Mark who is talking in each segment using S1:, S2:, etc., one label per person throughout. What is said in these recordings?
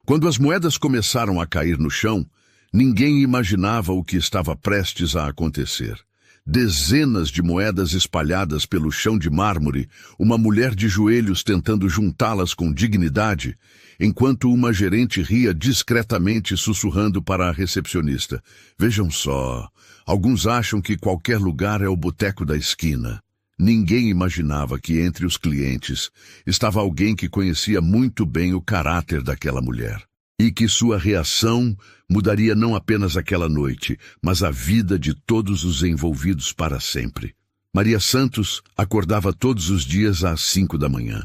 S1: Quando as moedas começaram a cair no chão, ninguém imaginava o que estava prestes a acontecer. Dezenas de moedas espalhadas pelo chão de mármore, uma mulher de joelhos tentando juntá-las com dignidade, enquanto uma gerente ria discretamente sussurrando para a recepcionista. Vejam só, alguns acham que qualquer lugar é o boteco da esquina. Ninguém imaginava que entre os clientes estava alguém que conhecia muito bem o caráter daquela mulher. E que sua reação mudaria não apenas aquela noite, mas a vida de todos os envolvidos para sempre. Maria Santos acordava todos os dias às 5 da manhã.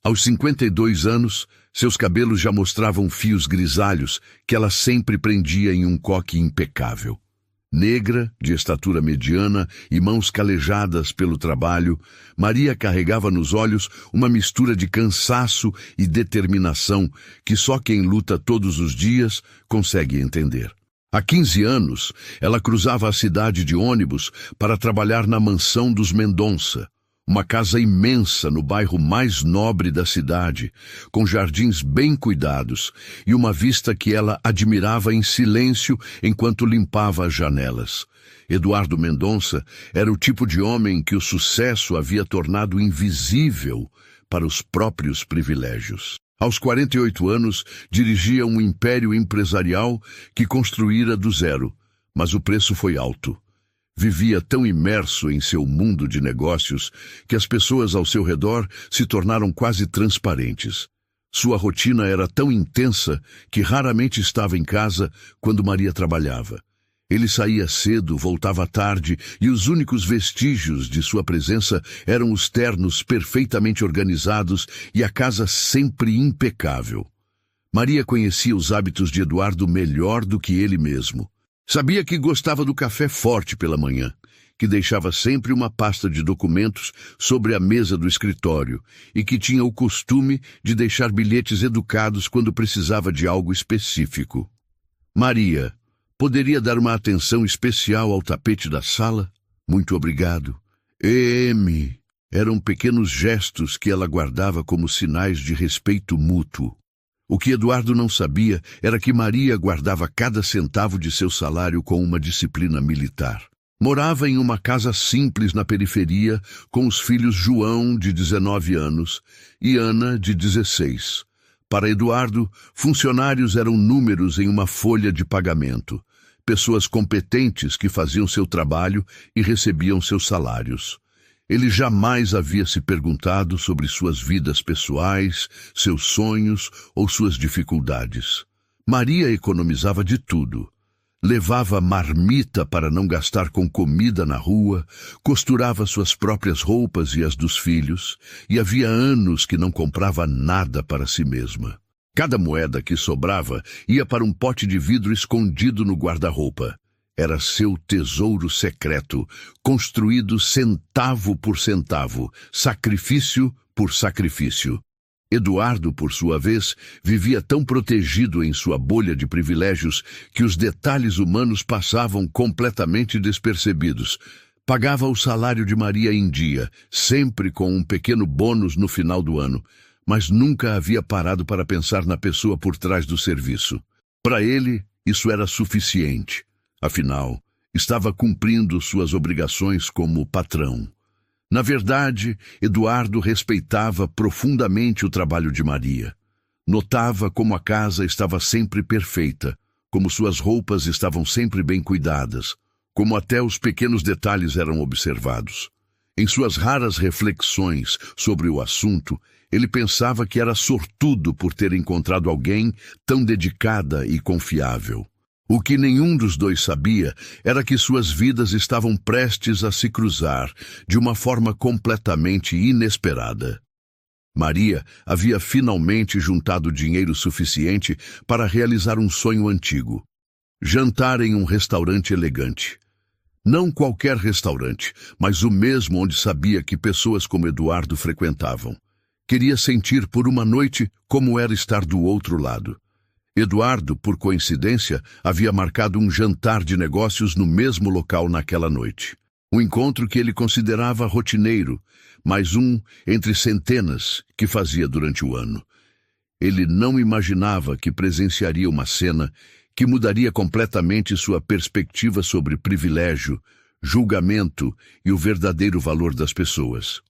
S1: Aos 52 anos, seus cabelos já mostravam fios grisalhos que ela sempre prendia em um coque impecável. Negra, de estatura mediana e mãos calejadas pelo trabalho, Maria carregava nos olhos uma mistura de cansaço e determinação que só quem luta todos os dias consegue entender. Há 15 anos, ela cruzava a cidade de ônibus para trabalhar na mansão dos Mendonça, uma casa imensa no bairro mais nobre da cidade, com jardins bem cuidados e uma vista que ela admirava em silêncio enquanto limpava as janelas. Eduardo Mendonça era o tipo de homem que o sucesso havia tornado invisível para os próprios privilégios. Aos 48 anos, dirigia um império empresarial que construíra do zero, mas o preço foi alto. Vivia tão imerso em seu mundo de negócios que as pessoas ao seu redor se tornaram quase transparentes. Sua rotina era tão intensa que raramente estava em casa quando Maria trabalhava. Ele saía cedo, voltava tarde e os únicos vestígios de sua presença eram os ternos perfeitamente organizados e a casa sempre impecável. Maria conhecia os hábitos de Eduardo melhor do que ele mesmo. Sabia que gostava do café forte pela manhã, que deixava sempre uma pasta de documentos sobre a mesa do escritório e que tinha o costume de deixar bilhetes educados quando precisava de algo específico. Maria, poderia dar uma atenção especial ao tapete da sala? Muito obrigado. Eram pequenos gestos que ela guardava como sinais de respeito mútuo. O que Eduardo não sabia era que Maria guardava cada centavo de seu salário com uma disciplina militar. Morava em uma casa simples na periferia, com os filhos João, de 19 anos, e Ana, de 16. Para Eduardo, funcionários eram números em uma folha de pagamento, pessoas competentes que faziam seu trabalho e recebiam seus salários. Ele jamais havia se perguntado sobre suas vidas pessoais, seus sonhos ou suas dificuldades. Maria economizava de tudo. Levava marmita para não gastar com comida na rua, costurava suas próprias roupas e as dos filhos, e havia anos que não comprava nada para si mesma. Cada moeda que sobrava ia para um pote de vidro escondido no guarda-roupa. Era seu tesouro secreto, construído centavo por centavo, sacrifício por sacrifício. Eduardo, por sua vez, vivia tão protegido em sua bolha de privilégios que os detalhes humanos passavam completamente despercebidos. Pagava o salário de Maria em dia, sempre com um pequeno bônus no final do ano, mas nunca havia parado para pensar na pessoa por trás do serviço. Para ele, isso era suficiente. Afinal, estava cumprindo suas obrigações como patrão. Na verdade, Eduardo respeitava profundamente o trabalho de Maria. Notava como a casa estava sempre perfeita, como suas roupas estavam sempre bem cuidadas, como até os pequenos detalhes eram observados. Em suas raras reflexões sobre o assunto, ele pensava que era sortudo por ter encontrado alguém tão dedicada e confiável. O que nenhum dos dois sabia era que suas vidas estavam prestes a se cruzar de uma forma completamente inesperada. Maria havia finalmente juntado dinheiro suficiente para realizar um sonho antigo: jantar em um restaurante elegante. Não qualquer restaurante, mas o mesmo onde sabia que pessoas como Eduardo frequentavam. Queria sentir por uma noite como era estar do outro lado. Eduardo, por coincidência, havia marcado um jantar de negócios no mesmo local naquela noite. Um encontro que ele considerava rotineiro, mas um entre centenas que fazia durante o ano. Ele não imaginava que presenciaria uma cena que mudaria completamente sua perspectiva sobre privilégio, julgamento e o verdadeiro valor das pessoas.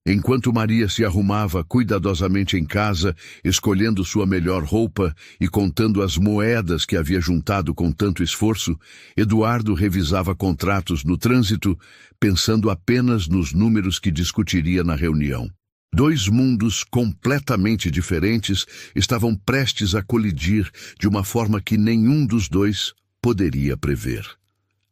S1: Enquanto Maria se arrumava cuidadosamente em casa, escolhendo sua melhor roupa e contando as moedas que havia juntado com tanto esforço, Eduardo revisava contratos no trânsito, pensando apenas nos números que discutiria na reunião. Dois mundos completamente diferentes estavam prestes a colidir de uma forma que nenhum dos dois poderia prever.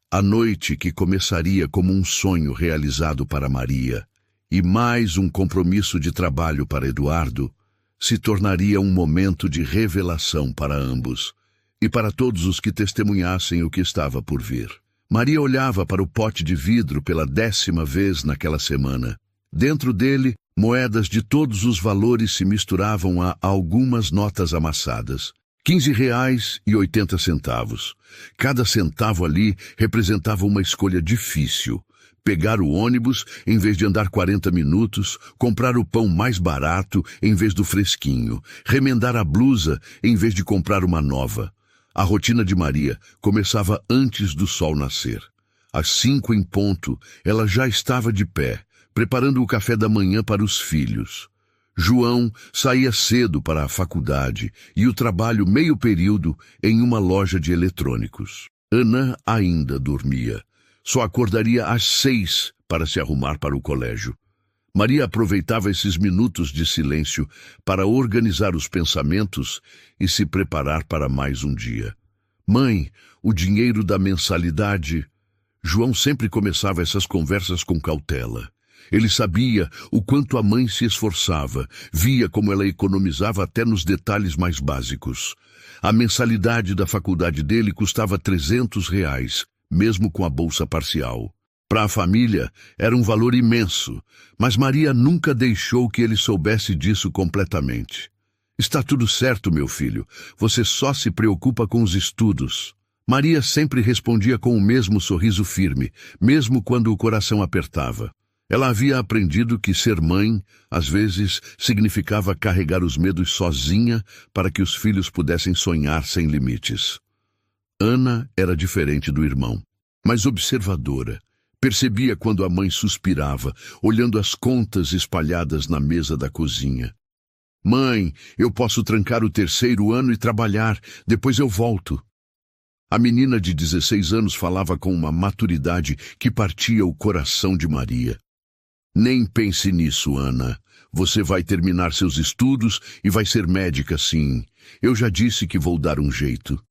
S1: A noite que começaria como um sonho realizado para Maria e mais um compromisso de trabalho para Eduardo, se tornaria um momento de revelação para ambos e para todos os que testemunhassem o que estava por vir. Maria olhava para o pote de vidro pela 10ª vez naquela semana. Dentro dele, moedas de todos os valores se misturavam a algumas notas amassadas. R$ 15,80. Cada centavo ali representava uma escolha difícil. Pegar o ônibus em vez de andar 40 minutos, comprar o pão mais barato em vez do fresquinho, remendar a blusa em vez de comprar uma nova. A rotina de Maria começava antes do sol nascer. Às 5 em ponto, ela já estava de pé, preparando o café da manhã para os filhos. João saía cedo para a faculdade e o trabalho meio período em uma loja de eletrônicos. Ana ainda dormia. Só acordaria às 6 para se arrumar para o colégio. Maria aproveitava esses minutos de silêncio para organizar os pensamentos e se preparar para mais um dia. Mãe, o dinheiro da mensalidade... João sempre começava essas conversas com cautela. Ele sabia o quanto a mãe se esforçava, via como ela economizava até nos detalhes mais básicos. A mensalidade da faculdade dele custava R$ 300, mesmo com a bolsa parcial. Para a família, era um valor imenso, mas Maria nunca deixou que ele soubesse disso completamente. Está tudo certo, meu filho. Você só se preocupa com os estudos. Maria sempre respondia com o mesmo sorriso firme, mesmo quando o coração apertava. Ela havia aprendido que ser mãe, às vezes, significava carregar os medos sozinha para que os filhos pudessem sonhar sem limites. Ana era diferente do irmão, mas observadora. Percebia quando a mãe suspirava, olhando as contas espalhadas na mesa da cozinha. Mãe, eu posso trancar o 3º ano e trabalhar, depois eu volto. A menina de 16 anos falava com uma maturidade que partia o coração de Maria. Nem pense nisso, Ana. Você vai terminar seus estudos e vai ser médica, sim. Eu já disse que vou dar um jeito.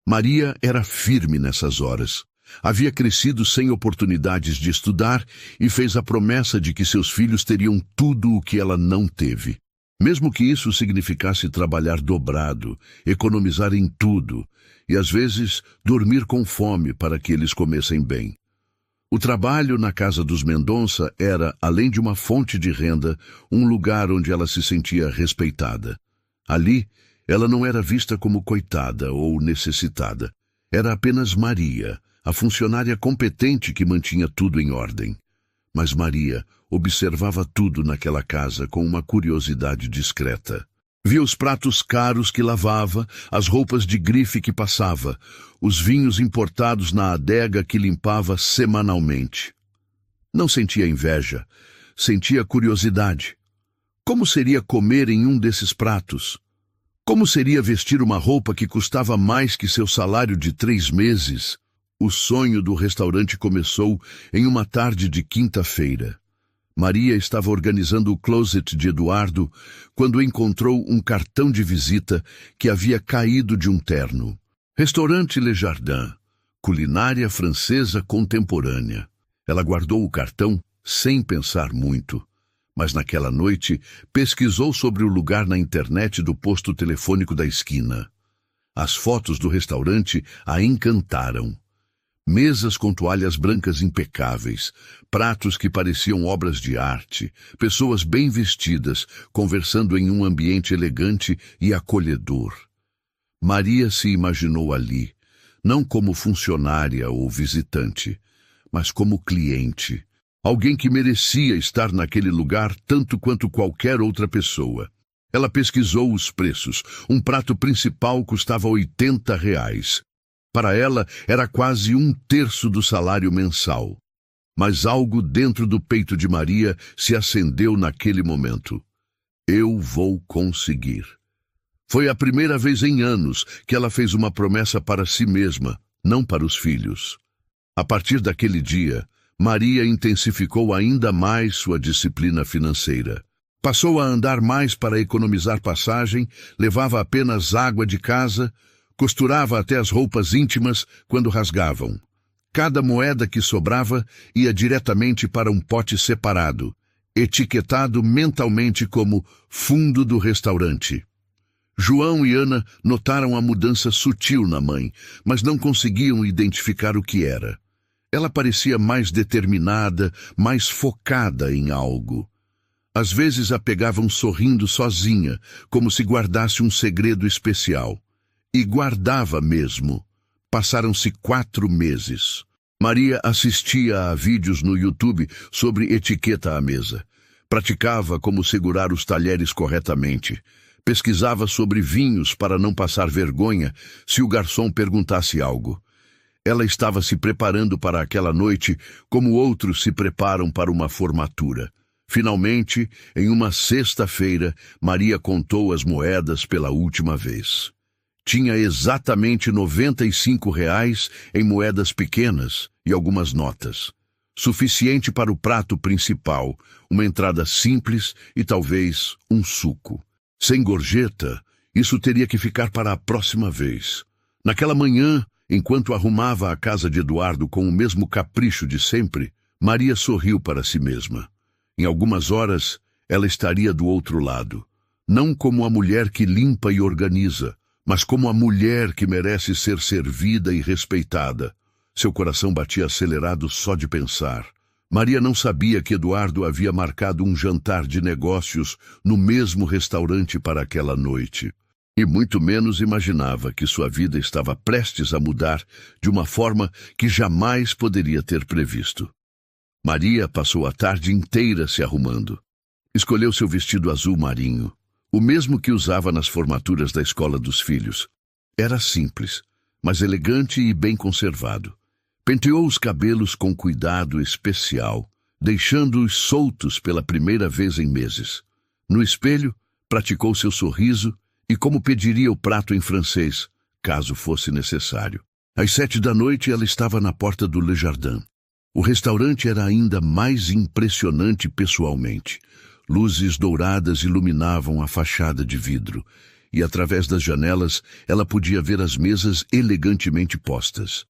S1: Maria era firme nessas horas. Havia crescido sem oportunidades de estudar e fez a promessa de que seus filhos teriam tudo o que ela não teve. Mesmo que isso significasse trabalhar dobrado, economizar em tudo e, às vezes, dormir com fome para que eles comessem bem. O trabalho na casa dos Mendonça era, além de uma fonte de renda, um lugar onde ela se sentia respeitada. Ali, ela não era vista como coitada ou necessitada. Era apenas Maria, a funcionária competente que mantinha tudo em ordem. Mas Maria observava tudo naquela casa com uma curiosidade discreta. Via os pratos caros que lavava, as roupas de grife que passava, os vinhos importados na adega que limpava semanalmente. Não sentia inveja, sentia curiosidade. Como seria comer em um desses pratos? Como seria vestir uma roupa que custava mais que seu salário de 3 meses? O sonho do restaurante começou em uma tarde de quinta-feira. Maria estava organizando o closet de Eduardo quando encontrou um cartão de visita que havia caído de um terno. Restaurante Le Jardin, culinária francesa contemporânea. Ela guardou o cartão sem pensar muito. Mas naquela noite pesquisou sobre o lugar na internet do posto telefônico da esquina. As fotos do restaurante a encantaram. Mesas com toalhas brancas impecáveis, pratos que pareciam obras de arte, pessoas bem vestidas, conversando em um ambiente elegante e acolhedor. Maria se imaginou ali, não como funcionária ou visitante, mas como cliente. Alguém que merecia estar naquele lugar tanto quanto qualquer outra pessoa. Ela pesquisou os preços. Um prato principal custava R$ 80. Para ela, era quase 1/3 do salário mensal. Mas algo dentro do peito de Maria se acendeu naquele momento. Eu vou conseguir. Foi a primeira vez em anos que ela fez uma promessa para si mesma, não para os filhos. A partir daquele dia, Maria intensificou ainda mais sua disciplina financeira. Passou a andar mais para economizar passagem, levava apenas água de casa, costurava até as roupas íntimas quando rasgavam. Cada moeda que sobrava ia diretamente para um pote separado, etiquetado mentalmente como fundo do restaurante. João e Ana notaram a mudança sutil na mãe, mas não conseguiam identificar o que era. Ela parecia mais determinada, mais focada em algo. Às vezes a pegavam sorrindo sozinha, como se guardasse um segredo especial. E guardava mesmo. Passaram-se 4 meses. Maria assistia a vídeos no YouTube sobre etiqueta à mesa. Praticava como segurar os talheres corretamente. Pesquisava sobre vinhos para não passar vergonha se o garçom perguntasse algo. Ela estava se preparando para aquela noite como outros se preparam para uma formatura. Finalmente, em uma sexta-feira, Maria contou as moedas pela última vez. Tinha exatamente R$ 95 em moedas pequenas e algumas notas. Suficiente para o prato principal, uma entrada simples e talvez um suco. Sem gorjeta, isso teria que ficar para a próxima vez. Naquela manhã, enquanto arrumava a casa de Eduardo com o mesmo capricho de sempre, Maria sorriu para si mesma. Em algumas horas, ela estaria do outro lado. Não como a mulher que limpa e organiza, mas como a mulher que merece ser servida e respeitada. Seu coração batia acelerado só de pensar. Maria não sabia que Eduardo havia marcado um jantar de negócios no mesmo restaurante para aquela noite. E muito menos imaginava que sua vida estava prestes a mudar de uma forma que jamais poderia ter previsto. Maria passou a tarde inteira se arrumando. Escolheu seu vestido azul marinho, o mesmo que usava nas formaturas da escola dos filhos. Era simples, mas elegante e bem conservado. Penteou os cabelos com cuidado especial, deixando-os soltos pela primeira vez em meses. No espelho, praticou seu sorriso e como pediria o prato em francês, caso fosse necessário. Às 7 da noite, ela estava na porta do Le Jardin. O restaurante era ainda mais impressionante pessoalmente. Luzes douradas iluminavam a fachada de vidro, e através das janelas ela podia ver as mesas elegantemente postas.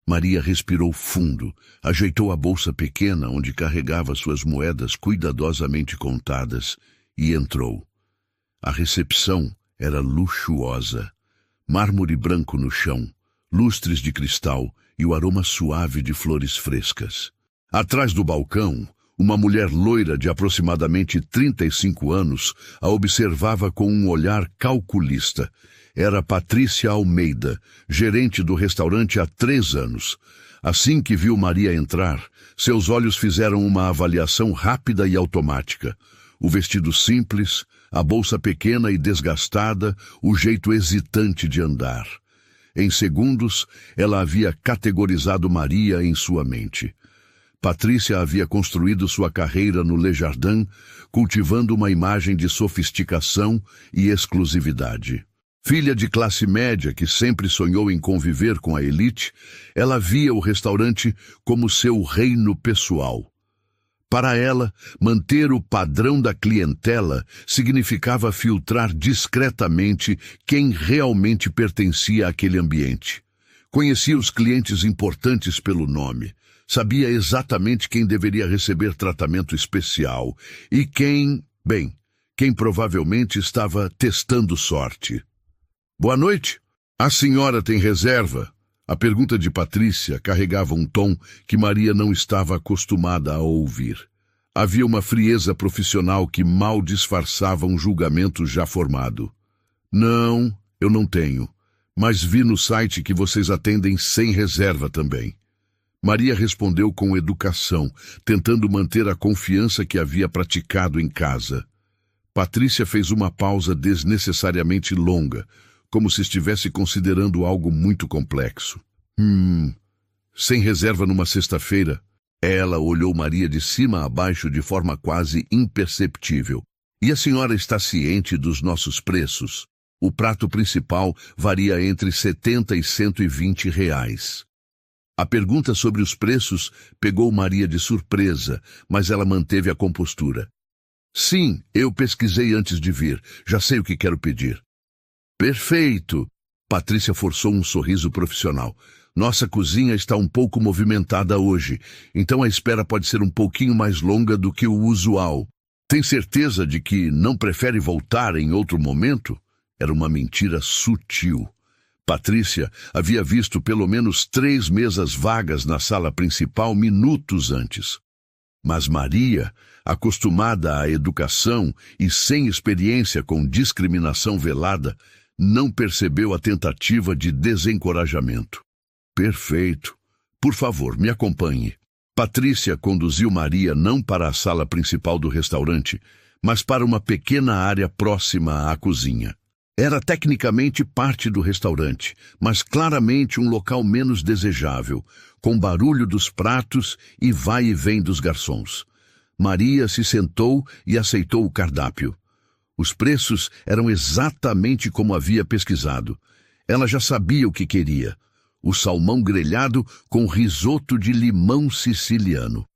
S1: Maria respirou fundo, ajeitou a bolsa pequena onde carregava suas moedas cuidadosamente contadas e entrou. A recepção era luxuosa. Mármore branco no chão, lustres de cristal e o aroma suave de flores frescas. Atrás do balcão, uma mulher loira de aproximadamente 35 anos a observava com um olhar calculista. Era Patrícia Almeida, gerente do restaurante há 3 anos. Assim que viu Maria entrar, seus olhos fizeram uma avaliação rápida e automática. O vestido simples, a bolsa pequena e desgastada, o jeito hesitante de andar. Em segundos, ela havia categorizado Maria em sua mente. Patrícia havia construído sua carreira no Le Jardin, cultivando uma imagem de sofisticação e exclusividade. Filha de classe média que sempre sonhou em conviver com a elite, ela via o restaurante como seu reino pessoal. Para ela, manter o padrão da clientela significava filtrar discretamente quem realmente pertencia àquele ambiente. Conhecia os clientes importantes pelo nome, sabia exatamente quem deveria receber tratamento especial e quem provavelmente estava testando sorte. Boa noite. A senhora tem reserva? A pergunta de Patrícia carregava um tom que Maria não estava acostumada a ouvir. Havia uma frieza profissional que mal disfarçava um julgamento já formado. Não, eu não tenho, mas vi no site que vocês atendem sem reserva também. Maria respondeu com educação, tentando manter a confiança que havia praticado em casa. Patrícia fez uma pausa desnecessariamente longa, como se estivesse considerando algo muito complexo. Sem reserva numa sexta-feira, ela olhou Maria de cima a baixo de forma quase imperceptível. E a senhora está ciente dos nossos preços? O prato principal varia entre 70 e 120 reais. A pergunta sobre os preços pegou Maria de surpresa, mas ela manteve a compostura. Sim, eu pesquisei antes de vir. Já sei o que quero pedir. Perfeito! Patrícia forçou um sorriso profissional. Nossa cozinha está um pouco movimentada hoje, então a espera pode ser um pouquinho mais longa do que o usual. Tem certeza de que não prefere voltar em outro momento? Era uma mentira sutil. Patrícia havia visto pelo menos 3 mesas vagas na sala principal minutos antes. Mas Maria, acostumada à educação e sem experiência com discriminação velada, não percebeu a tentativa de desencorajamento. Perfeito. Por favor, me acompanhe. Patrícia conduziu Maria não para a sala principal do restaurante, mas para uma pequena área próxima à cozinha. Era tecnicamente parte do restaurante, mas claramente um local menos desejável, com barulho dos pratos e vai e vem dos garçons. Maria se sentou e aceitou o cardápio. Os preços eram exatamente como havia pesquisado. Ela já sabia o que queria. O salmão grelhado com risoto de limão siciliano.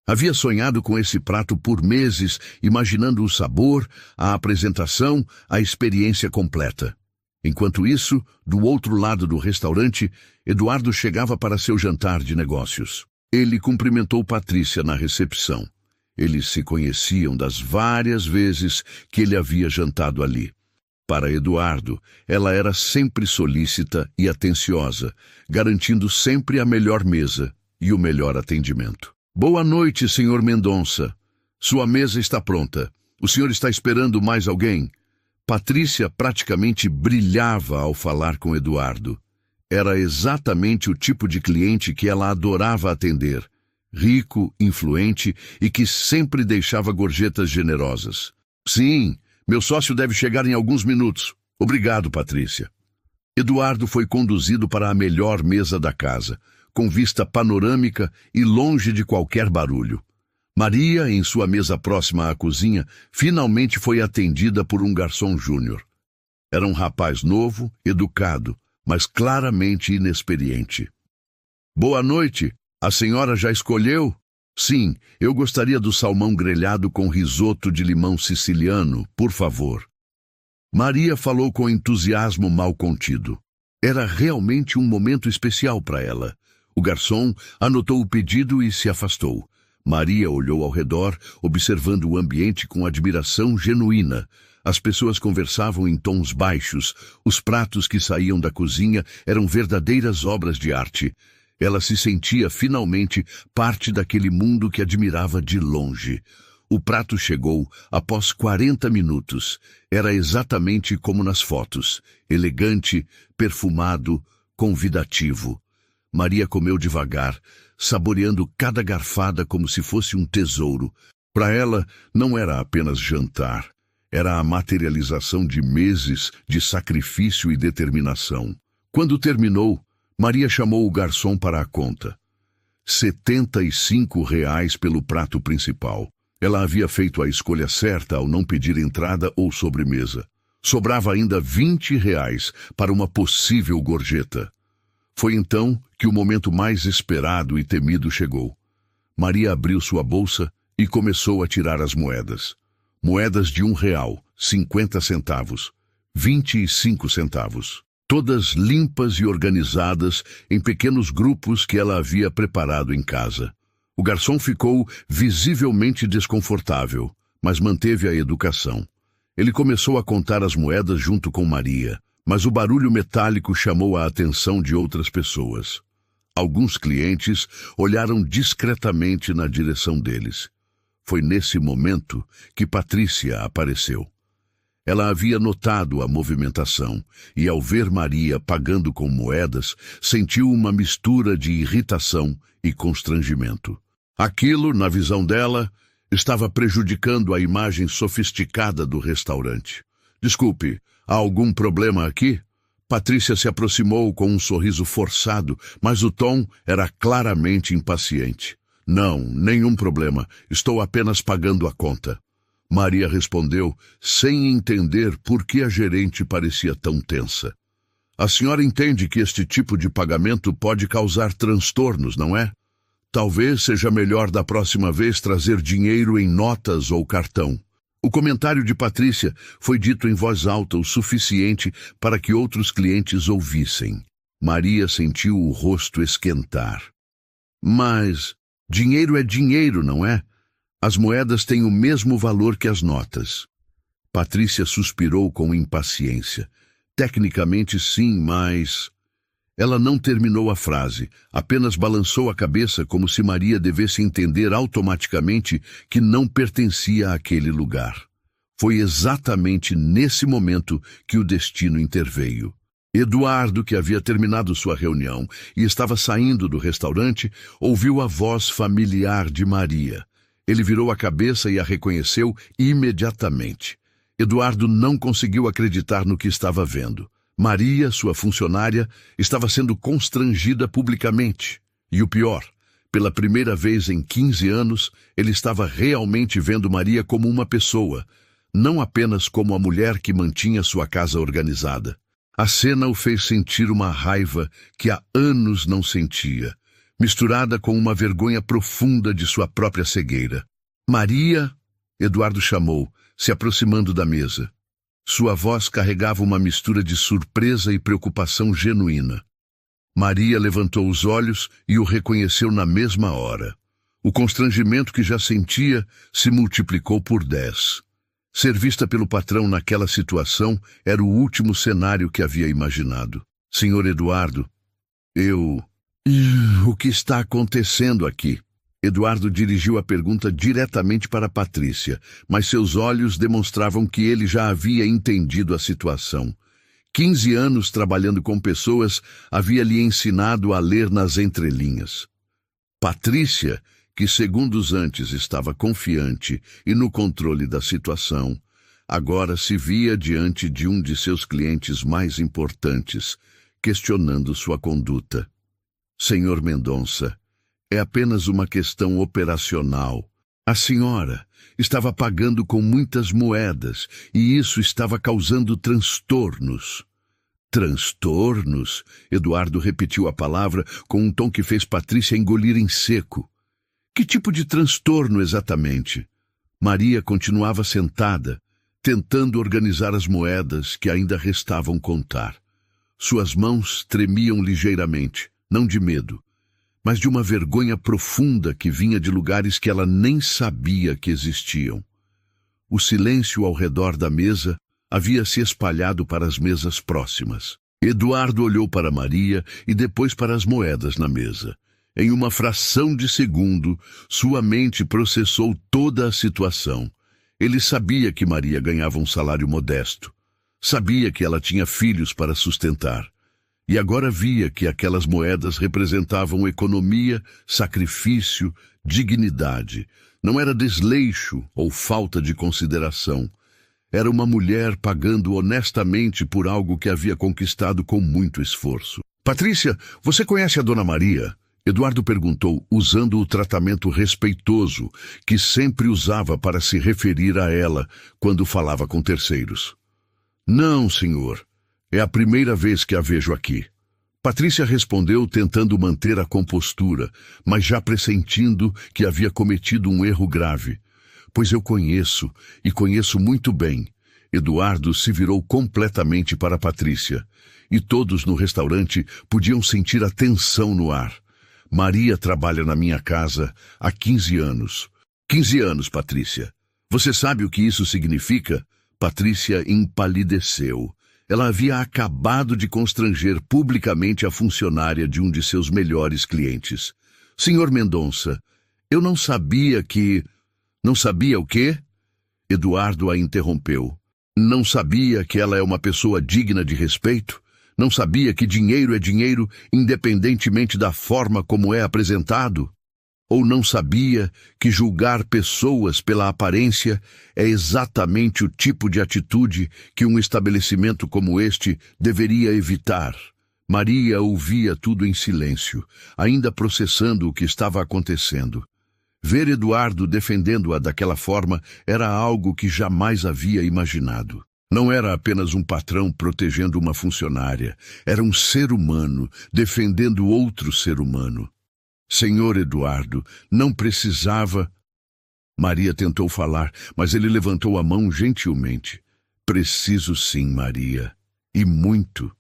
S1: Havia sonhado com esse prato por meses, imaginando o sabor, a apresentação, a experiência completa. Enquanto isso, do outro lado do restaurante, Eduardo chegava para seu jantar de negócios. Ele cumprimentou Patrícia na recepção. Eles se conheciam das várias vezes que ele havia jantado ali. Para Eduardo, ela era sempre solícita e atenciosa, garantindo sempre a melhor mesa e o melhor atendimento. Boa noite, senhor Mendonça. Sua mesa está pronta. O senhor está esperando mais alguém? Patrícia praticamente brilhava ao falar com Eduardo. Era exatamente o tipo de cliente que ela adorava atender. Rico, influente e que sempre deixava gorjetas generosas. Sim, meu sócio deve chegar em alguns minutos. Obrigado, Patrícia. Eduardo foi conduzido para a melhor mesa da casa, com vista panorâmica e longe de qualquer barulho. Maria, em sua mesa próxima à cozinha, finalmente foi atendida por um garçom júnior. Era um rapaz novo, educado, mas claramente inexperiente. Boa noite. A senhora já escolheu? Sim, eu gostaria do salmão grelhado com risoto de limão siciliano, por favor. Maria falou com entusiasmo mal contido. Era realmente um momento especial para ela. O garçom anotou o pedido e se afastou. Maria olhou ao redor, observando o ambiente com admiração genuína. As pessoas conversavam em tons baixos. Os pratos que saíam da cozinha eram verdadeiras obras de arte. Ela se sentia finalmente parte daquele mundo que admirava de longe. O prato chegou após 40 minutos. Era exatamente como nas fotos. Elegante, perfumado, convidativo. Maria comeu devagar, saboreando cada garfada como se fosse um tesouro. Para ela, não era apenas jantar. Era a materialização de meses de sacrifício e determinação. Quando terminou, Maria chamou o garçom para a conta. R$ 75 pelo prato principal. Ela havia feito a escolha certa ao não pedir entrada ou sobremesa. Sobrava ainda R$ 20 para uma possível gorjeta. Foi então que o momento mais esperado e temido chegou. Maria abriu sua bolsa e começou a tirar as moedas. Moedas de R$1, 50 centavos, 25 centavos. Todas limpas e organizadas em pequenos grupos que ela havia preparado em casa. O garçom ficou visivelmente desconfortável, mas manteve a educação. Ele começou a contar as moedas junto com Maria, mas o barulho metálico chamou a atenção de outras pessoas. Alguns clientes olharam discretamente na direção deles. Foi nesse momento que Patrícia apareceu. Ela havia notado a movimentação e, ao ver Maria pagando com moedas, sentiu uma mistura de irritação e constrangimento. Aquilo, na visão dela, estava prejudicando a imagem sofisticada do restaurante. Desculpe, há algum problema aqui? Patrícia se aproximou com um sorriso forçado, mas o tom era claramente impaciente. Não, nenhum problema. Estou apenas pagando a conta. Maria respondeu, sem entender por que a gerente parecia tão tensa. A senhora entende que este tipo de pagamento pode causar transtornos, não é? Talvez seja melhor da próxima vez trazer dinheiro em notas ou cartão. O comentário de Patrícia foi dito em voz alta o suficiente para que outros clientes ouvissem. Maria sentiu o rosto esquentar. Mas dinheiro é dinheiro, não é? As moedas têm o mesmo valor que as notas. Patrícia suspirou com impaciência. Tecnicamente sim, mas... Ela não terminou a frase, apenas balançou a cabeça como se Maria devesse entender automaticamente que não pertencia àquele lugar. Foi exatamente nesse momento que o destino interveio. Eduardo, que havia terminado sua reunião e estava saindo do restaurante, ouviu a voz familiar de Maria. Ele virou a cabeça e a reconheceu imediatamente. Eduardo não conseguiu acreditar no que estava vendo. Maria, sua funcionária, estava sendo constrangida publicamente. E o pior, pela primeira vez em 15 anos, ele estava realmente vendo Maria como uma pessoa, não apenas como a mulher que mantinha sua casa organizada. A cena o fez sentir uma raiva que há anos não sentia, misturada com uma vergonha profunda de sua própria cegueira. Maria, Eduardo chamou, se aproximando da mesa. Sua voz carregava uma mistura de surpresa e preocupação genuína. Maria levantou os olhos e o reconheceu na mesma hora. O constrangimento que já sentia se multiplicou por 10. Ser vista pelo patrão naquela situação era o último cenário que havia imaginado. Senhor Eduardo, o que está acontecendo aqui? Eduardo dirigiu a pergunta diretamente para Patrícia, mas seus olhos demonstravam que ele já havia entendido a situação. 15 anos trabalhando com pessoas havia lhe ensinado a ler nas entrelinhas. Patrícia, que segundos antes estava confiante e no controle da situação, agora se via diante de um de seus clientes mais importantes, questionando sua conduta. Senhor Mendonça, é apenas uma questão operacional. A senhora estava pagando com muitas moedas e isso estava causando transtornos. Transtornos? Eduardo repetiu a palavra com um tom que fez Patrícia engolir em seco. Que tipo de transtorno exatamente? Maria continuava sentada, tentando organizar as moedas que ainda restavam contar. Suas mãos tremiam ligeiramente, não de medo, mas de uma vergonha profunda que vinha de lugares que ela nem sabia que existiam. O silêncio ao redor da mesa havia se espalhado para as mesas próximas. Eduardo olhou para Maria e depois para as moedas na mesa. Em uma fração de segundo, sua mente processou toda a situação. Ele sabia que Maria ganhava um salário modesto. Sabia que ela tinha filhos para sustentar. E agora via que aquelas moedas representavam economia, sacrifício, dignidade. Não era desleixo ou falta de consideração. Era uma mulher pagando honestamente por algo que havia conquistado com muito esforço. Patrícia, você conhece a Dona Maria? Eduardo perguntou, usando o tratamento respeitoso que sempre usava para se referir a ela quando falava com terceiros. Não, senhor. É a primeira vez que a vejo aqui. Patrícia respondeu tentando manter a compostura, mas já pressentindo que havia cometido um erro grave. Pois eu conheço, e conheço muito bem. Eduardo se virou completamente para Patrícia, e todos no restaurante podiam sentir a tensão no ar. Maria trabalha na minha casa há 15 anos. 15 anos, Patrícia. Você sabe o que isso significa? Patrícia empalideceu. Ela havia acabado de constranger publicamente a funcionária de um de seus melhores clientes. Senhor Mendonça, eu não sabia que... Não sabia o quê? Eduardo a interrompeu. Não sabia que ela é uma pessoa digna de respeito? Não sabia que dinheiro é dinheiro independentemente da forma como é apresentado? Ou não sabia que julgar pessoas pela aparência é exatamente o tipo de atitude que um estabelecimento como este deveria evitar? Maria ouvia tudo em silêncio, ainda processando o que estava acontecendo. Ver Eduardo defendendo-a daquela forma era algo que jamais havia imaginado. Não era apenas um patrão protegendo uma funcionária, era um ser humano defendendo outro ser humano. Senhor Eduardo, não precisava... Maria tentou falar, mas ele levantou a mão gentilmente. Preciso sim, Maria. E muito.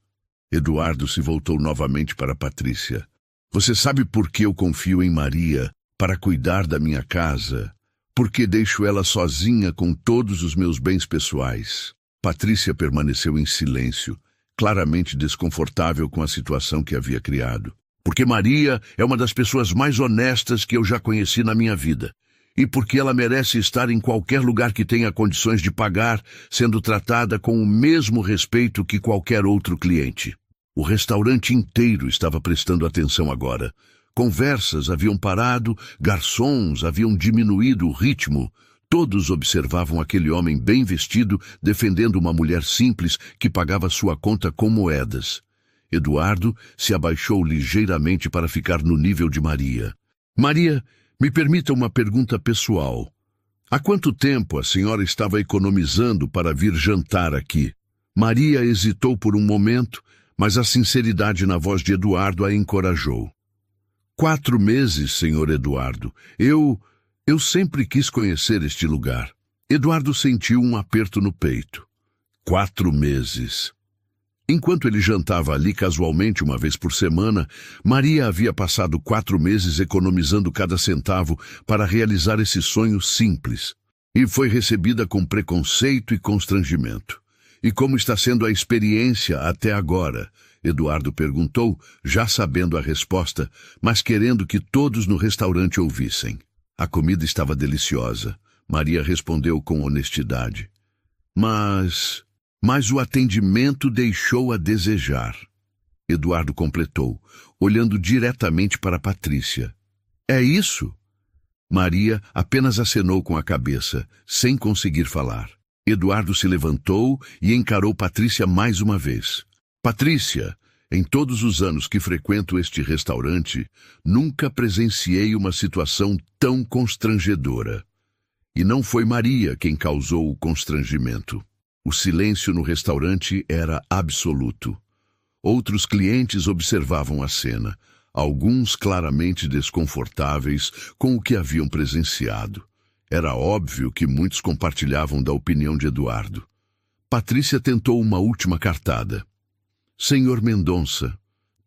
S1: Eduardo se voltou novamente para Patrícia. Você sabe por que eu confio em Maria para cuidar da minha casa? Porque deixo ela sozinha com todos os meus bens pessoais. Patrícia permaneceu em silêncio, claramente desconfortável com a situação que havia criado. Porque Maria é uma das pessoas mais honestas que eu já conheci na minha vida. E porque ela merece estar em qualquer lugar que tenha condições de pagar, sendo tratada com o mesmo respeito que qualquer outro cliente. O restaurante inteiro estava prestando atenção agora. Conversas haviam parado, garçons haviam diminuído o ritmo. Todos observavam aquele homem bem vestido defendendo uma mulher simples que pagava sua conta com moedas. Eduardo se abaixou ligeiramente para ficar no nível de Maria. Maria, me permita uma pergunta pessoal. Há quanto tempo a senhora estava economizando para vir jantar aqui? Maria hesitou por um momento, mas a sinceridade na voz de Eduardo a encorajou. 4 meses, senhor Eduardo. Eu sempre quis conhecer este lugar. Eduardo sentiu um aperto no peito. 4 meses. Enquanto ele jantava ali casualmente uma vez por semana, Maria havia passado 4 meses economizando cada centavo para realizar esse sonho simples. E foi recebida com preconceito e constrangimento. E como está sendo a experiência até agora? Eduardo perguntou, já sabendo a resposta, mas querendo que todos no restaurante ouvissem. A comida estava deliciosa. Maria respondeu com honestidade. Mas o atendimento deixou a desejar. Eduardo completou, olhando diretamente para Patrícia. É isso? Maria apenas acenou com a cabeça, sem conseguir falar. Eduardo se levantou e encarou Patrícia mais uma vez. Patrícia, em todos os anos que frequento este restaurante, nunca presenciei uma situação tão constrangedora. E não foi Maria quem causou o constrangimento. O silêncio no restaurante era absoluto. Outros clientes observavam a cena, alguns claramente desconfortáveis com o que haviam presenciado. Era óbvio que muitos compartilhavam da opinião de Eduardo. Patrícia tentou uma última cartada. Senhor Mendonça,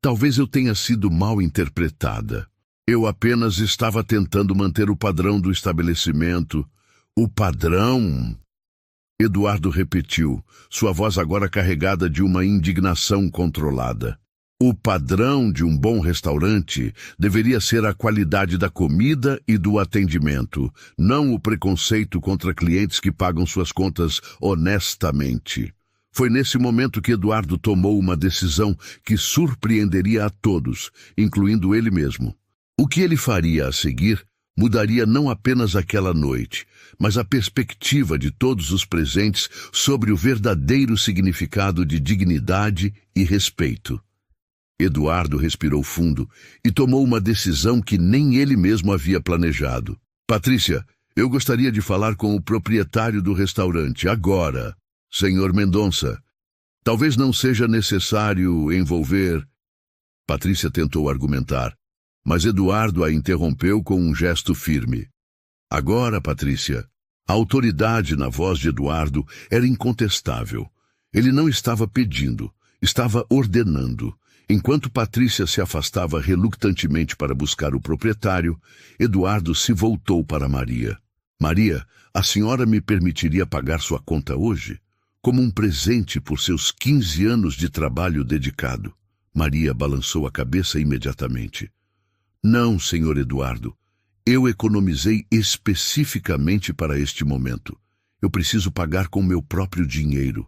S1: talvez eu tenha sido mal interpretada. Eu apenas estava tentando manter o padrão do estabelecimento. O padrão? Eduardo repetiu, sua voz agora carregada de uma indignação controlada. O padrão de um bom restaurante deveria ser a qualidade da comida e do atendimento, não o preconceito contra clientes que pagam suas contas honestamente. Foi nesse momento que Eduardo tomou uma decisão que surpreenderia a todos, incluindo ele mesmo. O que ele faria a seguir mudaria não apenas aquela noite, mas a perspectiva de todos os presentes sobre o verdadeiro significado de dignidade e respeito. Eduardo respirou fundo e tomou uma decisão que nem ele mesmo havia planejado. Patrícia, eu gostaria de falar com o proprietário do restaurante agora. Senhor Mendonça, talvez não seja necessário envolver... Patrícia tentou argumentar, mas Eduardo a interrompeu com um gesto firme. Agora, Patrícia, a autoridade na voz de Eduardo era incontestável. Ele não estava pedindo, estava ordenando. Enquanto Patrícia se afastava relutantemente para buscar o proprietário, Eduardo se voltou para Maria. Maria, a senhora me permitiria pagar sua conta hoje? Como um presente por seus 15 anos de trabalho dedicado. Maria balançou a cabeça imediatamente. Não, senhor Eduardo. Eu economizei especificamente para este momento. Eu preciso pagar com meu próprio dinheiro.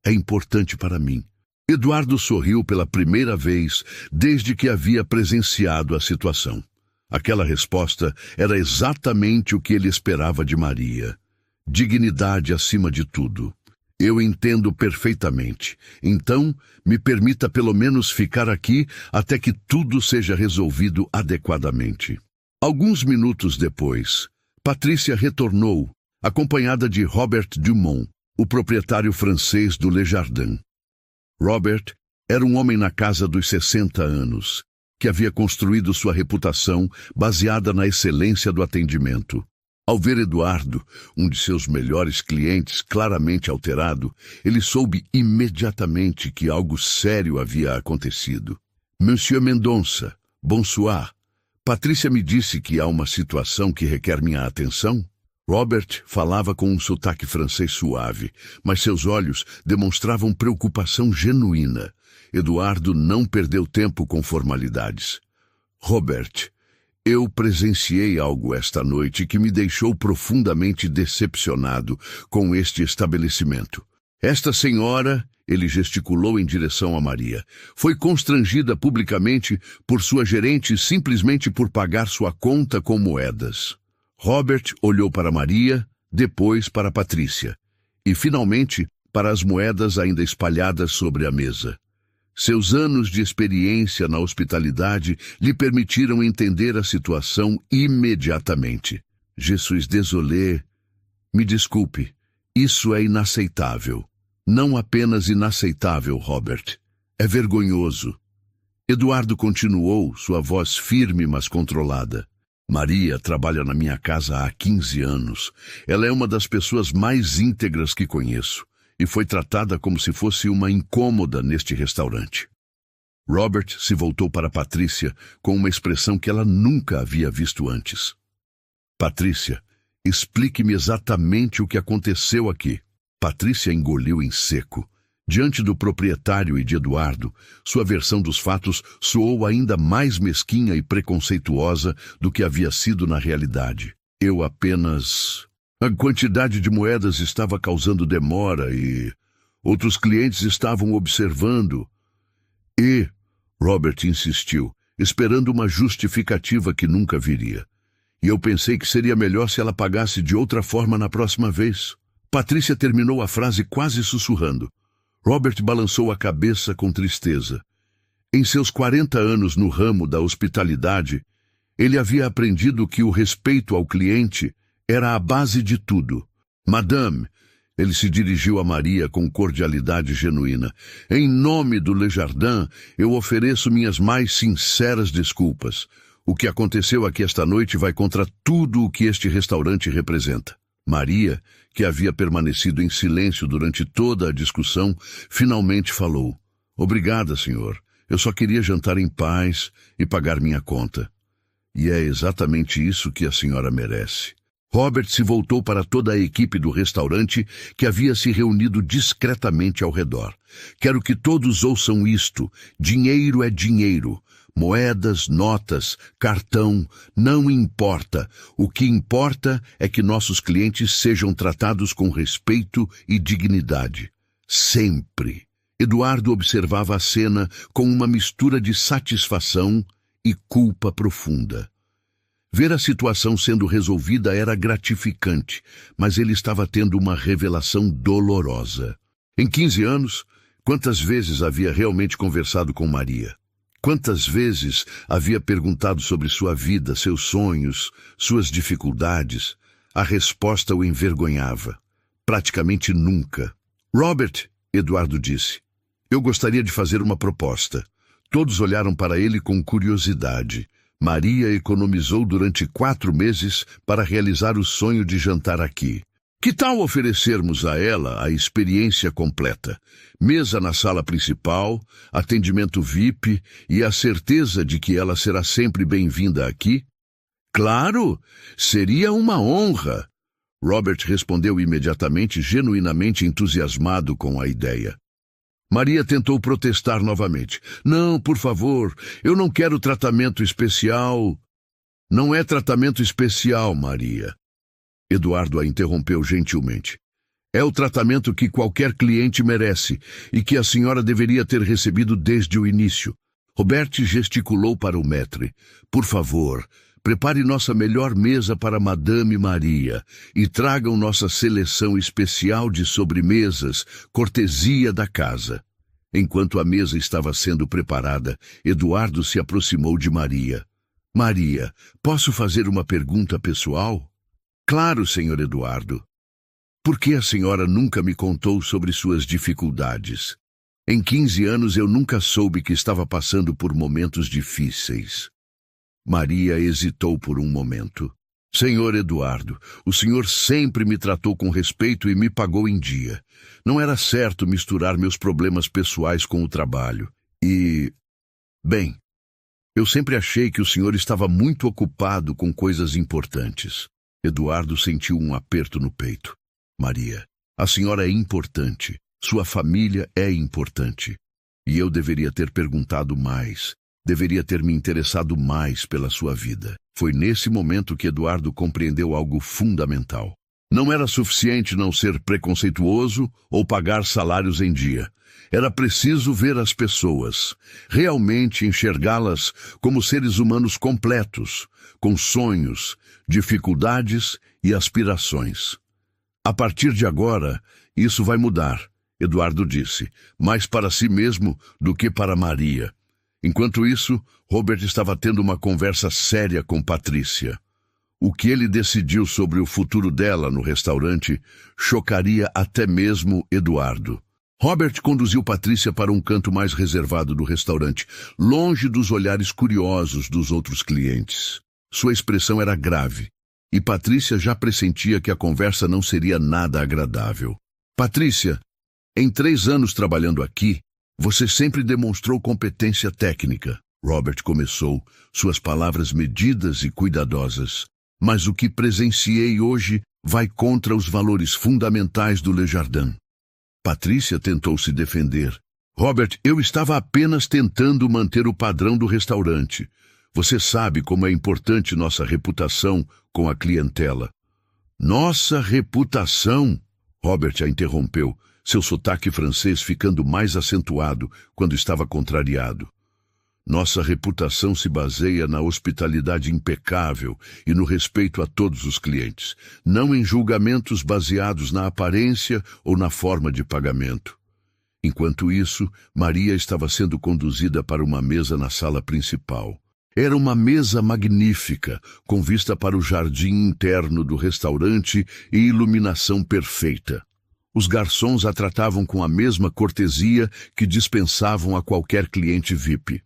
S1: É importante para mim. Eduardo sorriu pela primeira vez desde que havia presenciado a situação. Aquela resposta era exatamente o que ele esperava de Maria. Dignidade acima de tudo. Eu entendo perfeitamente. Então, me permita pelo menos ficar aqui até que tudo seja resolvido adequadamente. Alguns minutos depois, Patrícia retornou, acompanhada de Robert Dumont, o proprietário francês do Le Jardin. Robert era um homem na casa dos 60 anos, que havia construído sua reputação baseada na excelência do atendimento. Ao ver Eduardo, um de seus melhores clientes, claramente alterado, ele soube imediatamente que algo sério havia acontecido. Monsieur Mendonça, bonsoir. Patrícia me disse que há uma situação que requer minha atenção. Robert falava com um sotaque francês suave, mas seus olhos demonstravam preocupação genuína. Eduardo não perdeu tempo com formalidades. Robert, eu presenciei algo esta noite que me deixou profundamente decepcionado com este estabelecimento. Esta senhora, ele gesticulou em direção a Maria, foi constrangida publicamente por sua gerente simplesmente por pagar sua conta com moedas. Robert olhou para Maria, depois para Patrícia, e finalmente para as moedas ainda espalhadas sobre a mesa. Seus anos de experiência na hospitalidade lhe permitiram entender a situação imediatamente. Je suis désolé. Me desculpe, isso é inaceitável. Não apenas inaceitável, Robert. É vergonhoso. Eduardo continuou, sua voz firme mas controlada. Maria trabalha na minha casa há 15 anos. Ela é uma das pessoas mais íntegras que conheço e foi tratada como se fosse uma incômoda neste restaurante. Robert se voltou para Patrícia com uma expressão que ela nunca havia visto antes. Patrícia, explique-me exatamente o que aconteceu aqui. Patrícia engoliu em seco. Diante do proprietário e de Eduardo, sua versão dos fatos soou ainda mais mesquinha e preconceituosa do que havia sido na realidade. Eu apenas... A quantidade de moedas estava causando demora e... Outros clientes estavam observando. E... Robert insistiu, esperando uma justificativa que nunca viria. E eu pensei que seria melhor se ela pagasse de outra forma na próxima vez. Patrícia terminou a frase quase sussurrando. Robert balançou a cabeça com tristeza. Em seus 40 anos no ramo da hospitalidade, ele havia aprendido que o respeito ao cliente era a base de tudo. Madame, ele se dirigiu a Maria com cordialidade genuína. Em nome do Le Jardin, eu ofereço minhas mais sinceras desculpas. O que aconteceu aqui esta noite vai contra tudo o que este restaurante representa. Maria, que havia permanecido em silêncio durante toda a discussão, finalmente falou. Obrigada, senhor. Eu só queria jantar em paz e pagar minha conta. E é exatamente isso que a senhora merece. Robert se voltou para toda a equipe do restaurante que havia se reunido discretamente ao redor. Quero que todos ouçam isto. Dinheiro é dinheiro. Moedas, notas, cartão, não importa. O que importa é que nossos clientes sejam tratados com respeito e dignidade. Sempre. Eduardo observava a cena com uma mistura de satisfação e culpa profunda. Ver a situação sendo resolvida era gratificante, mas ele estava tendo uma revelação dolorosa. Em 15 anos, quantas vezes havia realmente conversado com Maria? Quantas vezes havia perguntado sobre sua vida, seus sonhos, suas dificuldades? A resposta o envergonhava. Praticamente nunca. Robert, Eduardo disse, eu gostaria de fazer uma proposta. Todos olharam para ele com curiosidade. Maria economizou durante 4 meses para realizar o sonho de jantar aqui. Que tal oferecermos a ela a experiência completa? Mesa na sala principal, atendimento VIP e a certeza de que ela será sempre bem-vinda aqui? Claro, seria uma honra. Robert respondeu imediatamente, genuinamente entusiasmado com a ideia. Maria tentou protestar novamente. Não, por favor, eu não quero tratamento especial. Não é tratamento especial, Maria. Eduardo a interrompeu gentilmente. É o tratamento que qualquer cliente merece e que a senhora deveria ter recebido desde o início. Robert gesticulou para o maître. Por favor, Prepare nossa melhor mesa para Madame Maria e tragam nossa seleção especial de sobremesas, cortesia da casa. Enquanto a mesa estava sendo preparada, Eduardo se aproximou de Maria. Maria, posso fazer uma pergunta pessoal? Claro, senhor Eduardo. Por que a senhora nunca me contou sobre suas dificuldades? Em 15 anos eu nunca soube que estava passando por momentos difíceis. Maria hesitou por um momento. Senhor Eduardo, o senhor sempre me tratou com respeito e me pagou em dia. Não era certo misturar meus problemas pessoais com o trabalho. Bem, eu sempre achei que o senhor estava muito ocupado com coisas importantes. Eduardo sentiu um aperto no peito. Maria, a senhora é importante. Sua família é importante. E eu deveria ter perguntado mais. Deveria ter me interessado mais pela sua vida. Foi nesse momento que Eduardo compreendeu algo fundamental. Não era suficiente não ser preconceituoso ou pagar salários em dia. Era preciso ver as pessoas, realmente enxergá-las como seres humanos completos, com sonhos, dificuldades e aspirações. A partir de agora, isso vai mudar, Eduardo disse, mais para si mesmo do que para Maria. Enquanto isso, Robert estava tendo uma conversa séria com Patrícia. O que ele decidiu sobre o futuro dela no restaurante chocaria até mesmo Eduardo. Robert conduziu Patrícia para um canto mais reservado do restaurante, longe dos olhares curiosos dos outros clientes. Sua expressão era grave, e Patrícia já pressentia que a conversa não seria nada agradável. Patrícia, em 3 anos trabalhando aqui, você sempre demonstrou competência técnica. Robert começou, suas palavras medidas e cuidadosas. Mas o que presenciei hoje vai contra os valores fundamentais do Le Jardin. Patrícia tentou se defender. Robert, eu estava apenas tentando manter o padrão do restaurante. Você sabe como é importante nossa reputação com a clientela. Nossa reputação? Robert a interrompeu, seu sotaque francês ficando mais acentuado quando estava contrariado. Nossa reputação se baseia na hospitalidade impecável e no respeito a todos os clientes, não em julgamentos baseados na aparência ou na forma de pagamento. Enquanto isso, Maria estava sendo conduzida para uma mesa na sala principal. Era uma mesa magnífica, com vista para o jardim interno do restaurante e iluminação perfeita. Os garçons a tratavam com a mesma cortesia que dispensavam a qualquer cliente VIP.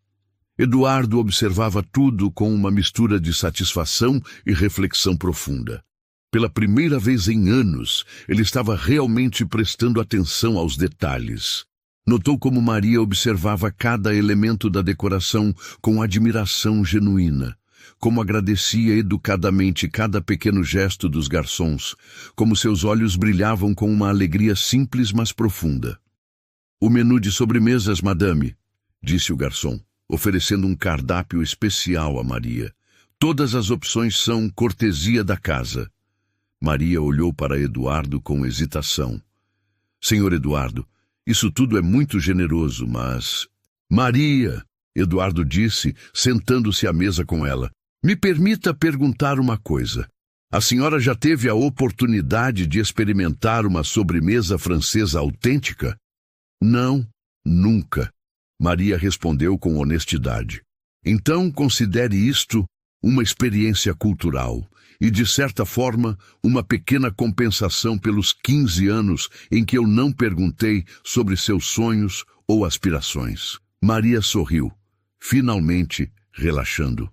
S1: Eduardo observava tudo com uma mistura de satisfação e reflexão profunda. Pela primeira vez em anos, ele estava realmente prestando atenção aos detalhes. Notou como Maria observava cada elemento da decoração com admiração genuína, como agradecia educadamente cada pequeno gesto dos garçons, como seus olhos brilhavam com uma alegria simples mas profunda. "O menu de sobremesas, madame", disse o garçom, oferecendo um cardápio especial a Maria. "Todas as opções são cortesia da casa." Maria olhou para Eduardo com hesitação. "Senhor Eduardo, isso tudo é muito generoso, mas..." "Maria", Eduardo disse, sentando-se à mesa com ela, "me permita perguntar uma coisa. A senhora já teve a oportunidade de experimentar uma sobremesa francesa autêntica?" "Não, nunca", Maria respondeu com honestidade. "Então considere isto uma experiência cultural e, de certa forma, uma pequena compensação pelos 15 anos em que eu não perguntei sobre seus sonhos ou aspirações." Maria sorriu, finalmente relaxando.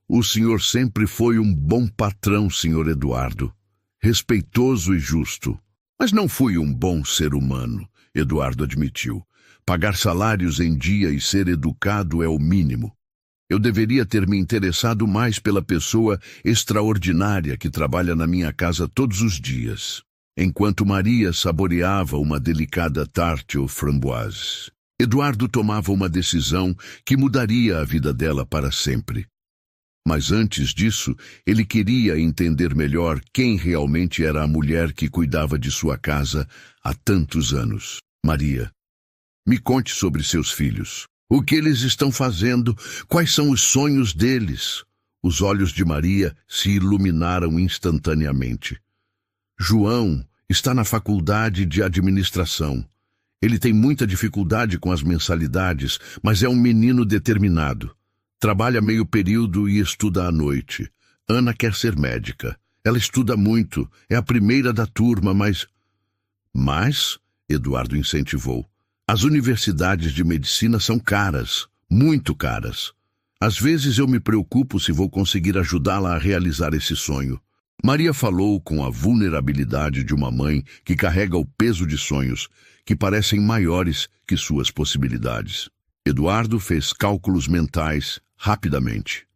S1: "O senhor sempre foi um bom patrão, senhor Eduardo, respeitoso e justo. Mas não fui um bom ser humano", Eduardo admitiu. "Pagar salários em dia e ser educado é o mínimo. Eu deveria ter me interessado mais pela pessoa extraordinária que trabalha na minha casa todos os dias." Enquanto Maria saboreava uma delicada tarte aux framboises, Eduardo tomava uma decisão que mudaria a vida dela para sempre. Mas antes disso, ele queria entender melhor quem realmente era a mulher que cuidava de sua casa há tantos anos. "Maria, me conte sobre seus filhos. O que eles estão fazendo? Quais são os sonhos deles?" Os olhos de Maria se iluminaram instantaneamente. João está na faculdade de administração. Ele tem muita dificuldade com as mensalidades, mas é um menino determinado. Trabalha meio período e estuda à noite. Ana quer ser médica. Ela estuda muito, é a primeira da turma, Mas, Eduardo incentivou, as universidades de medicina são caras, muito caras. Às vezes eu me preocupo se vou conseguir ajudá-la a realizar esse sonho. Maria falou com a vulnerabilidade de uma mãe que carrega o peso de sonhos que parecem maiores que suas possibilidades. Eduardo fez cálculos mentais rapidamente.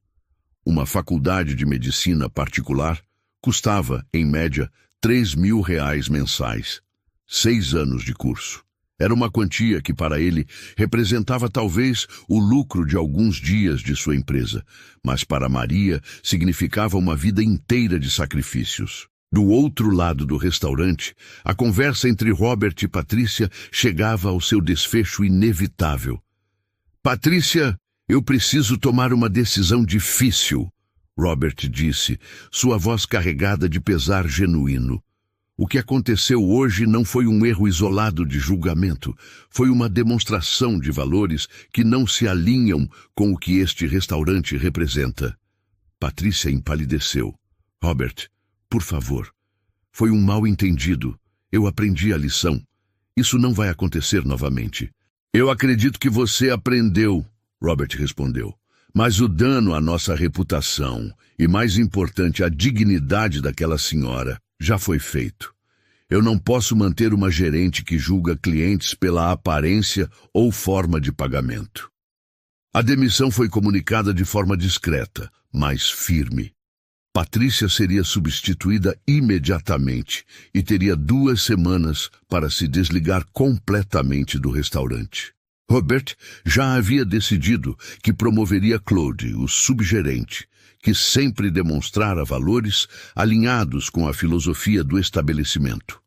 S1: Uma faculdade de medicina particular custava, em média, R$ 3.000 mensais. 6 anos de curso. Era uma quantia que, para ele, representava talvez o lucro de alguns dias de sua empresa, mas para Maria significava uma vida inteira de sacrifícios. Do outro lado do restaurante, a conversa entre Robert e Patrícia chegava ao seu desfecho inevitável. Patrícia, eu preciso tomar uma decisão difícil, Robert disse, sua voz carregada de pesar genuíno. O que aconteceu hoje não foi um erro isolado de julgamento, foi uma demonstração de valores que não se alinham com o que este restaurante representa. Patrícia empalideceu. Robert, por favor. Foi um mal-entendido. Eu aprendi a lição. Isso não vai acontecer novamente. Eu acredito que você aprendeu, Robert respondeu. Mas o dano à nossa reputação, e mais importante, a dignidade daquela senhora, já foi feito. Eu não posso manter uma gerente que julga clientes pela aparência ou forma de pagamento. A demissão foi comunicada de forma discreta, mas firme. Patrícia seria substituída imediatamente e teria 2 semanas para se desligar completamente do restaurante. Robert já havia decidido que promoveria Claude, o subgerente, que sempre demonstrara valores alinhados com a filosofia do estabelecimento.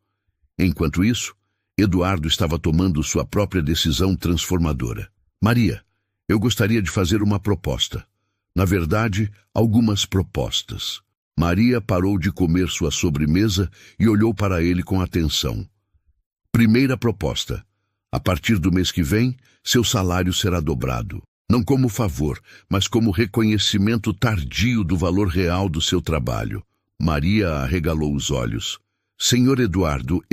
S1: Enquanto isso, Eduardo estava tomando sua própria decisão transformadora. Maria, eu gostaria de fazer uma proposta. Na verdade, algumas propostas. Maria parou de comer sua sobremesa e olhou para ele com atenção. Primeira proposta. A partir do mês que vem, seu salário será dobrado. Não como favor, mas como reconhecimento tardio do valor real do seu trabalho. Maria arregalou os olhos. Senhor Eduardo,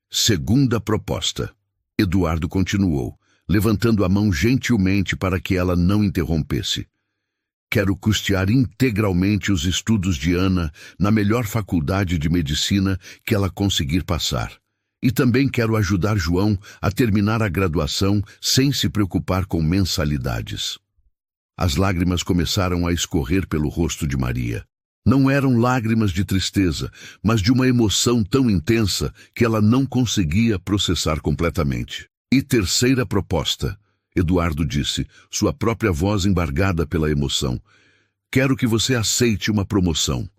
S1: Segunda proposta. Eduardo continuou, levantando a mão gentilmente para que ela não interrompesse. Quero custear integralmente os estudos de Ana na melhor faculdade de medicina que ela conseguir passar. E também quero ajudar João a terminar a graduação sem se preocupar com mensalidades. As lágrimas começaram a escorrer pelo rosto de Maria. Não eram lágrimas de tristeza, mas de uma emoção tão intensa que ela não conseguia processar completamente. E terceira proposta, Eduardo disse, sua própria voz embargada pela emoção. Quero que você aceite uma promoção.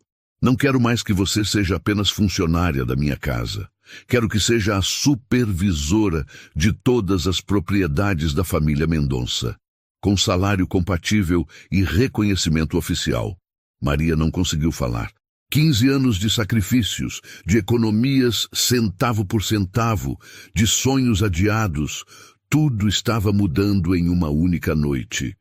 S1: Não quero mais que você seja apenas funcionária da minha casa. Quero que seja a supervisora de todas as propriedades da família Mendonça, com salário compatível e reconhecimento oficial. Maria não conseguiu falar. 15 anos de sacrifícios, de economias centavo por centavo, de sonhos adiados, tudo estava mudando em uma única noite.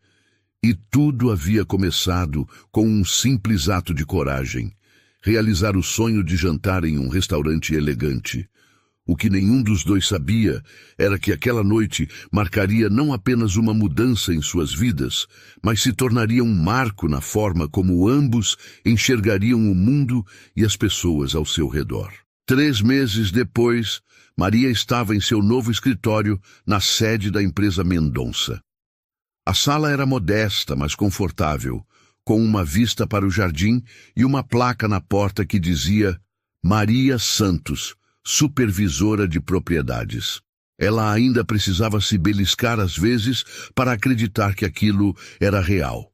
S1: E tudo havia começado com um simples ato de coragem. Realizar o sonho de jantar em um restaurante elegante. O que nenhum dos dois sabia era que aquela noite marcaria não apenas uma mudança em suas vidas, mas se tornaria um marco na forma como ambos enxergariam o mundo e as pessoas ao seu redor. 3 meses depois, Maria estava em seu novo escritório na sede da empresa Mendonça. A sala era modesta, mas confortável, com uma vista para o jardim e uma placa na porta que dizia Maria Santos, supervisora de propriedades. Ela ainda precisava se beliscar às vezes para acreditar que aquilo era real.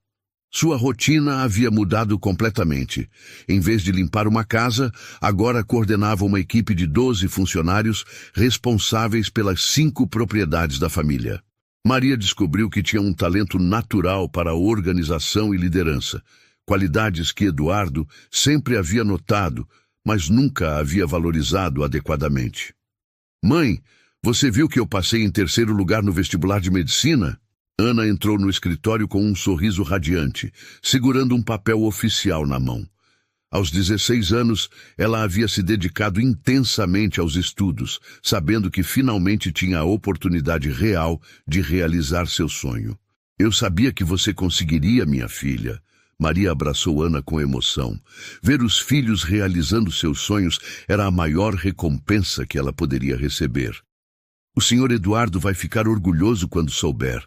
S1: Sua rotina havia mudado completamente. Em vez de limpar uma casa, agora coordenava uma equipe de 12 funcionários responsáveis pelas 5 propriedades da família. Maria descobriu que tinha um talento natural para a organização e liderança. qualidades que Eduardo sempre havia notado, mas nunca havia valorizado adequadamente. Mãe, você viu que eu passei em 3º lugar no vestibular de medicina? Ana entrou no escritório com um sorriso radiante, segurando um papel oficial na mão. Aos 16 anos, ela havia se dedicado intensamente aos estudos, sabendo que finalmente tinha a oportunidade real de realizar seu sonho. Eu sabia que você conseguiria, minha filha. Maria abraçou Ana com emoção. Ver os filhos realizando seus sonhos era a maior recompensa que ela poderia receber. O senhor Eduardo vai ficar orgulhoso quando souber.